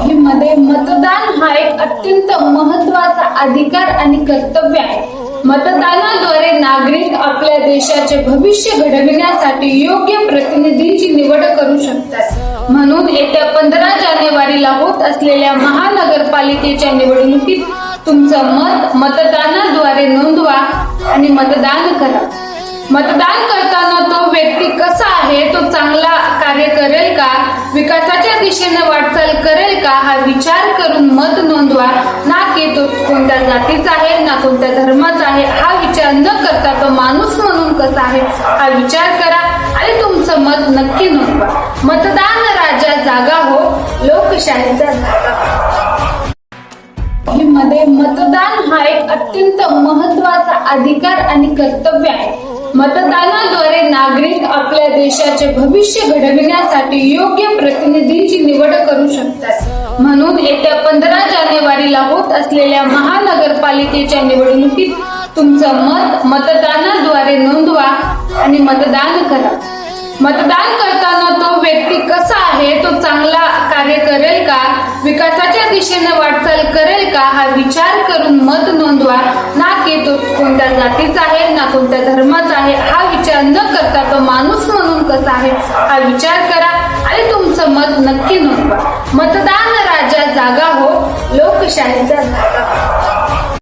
मध्ये मतदान हा एक अत्यंत महत्त्वाचा अधिकार आणि कर्तव्य आहे. मतदानाद्वारे नागरिक आपल्या देशाचे भविष्य घडविण्यासाठी योग्य प्रतिनिधींची निवड करू शकतात. म्हणून येत्या 15 जानेवारीला होत असलेल्या महानगरपालिकेच्या निवडणुकीत तुमचं मत मतदानाद्वारे नोंदवा आणि मतदान करा. मतदान करताना तो व्यक्ती कसा आहे, तो चांगला कार्य करेल का, विकासाच्या दिशेने वाटचाल करेल का, हा विचार करून मत नोंदवा. ना की तो कोणत्या जातीचा आहे, ना कोणत्या धर्माचा आहे, हा विचार न करता तो माणूस म्हणून कसा आहे हा विचार करा आणि तुमचं मत नक्की नोंदवा. मतदान राजा जागा हो, लोकशाहीचा जागा हो. मध्ये मतदान हा एक अत्यंत महत्त्वाचा अधिकार आणि कर्तव्य आहे. मतदानाद्वारे नागरिक आपल्या देशाचे भविष्य घडविण्यासाठी योग्य प्रतिनिधींची निवड करू शकतात. म्हणून येत्या 15 जानेवारीला होत असलेल्या महानगरपालिकेच्या निवडणुकीत तुमचं मत मतदानाद्वारे नोंदवा आणि मतदान करा. मतदान करताना तो व्यक्ती कसा आहे, तो चांगला कार्य करेल का, विकासाच्या दिशेने वाटचाल करेल का, हा विचार करून मत नोंदवा. ना की तो कोणत्या जातीचा आहे, ना कोणत्या धर्माचा आहे, हा विचार न करता तो माणूस म्हणून कसा आहे हा विचार करा आणि तुमचं मत नक्की नोंदवा. मतदान राजा जागा हो, लोकशाहीचा जागा हो.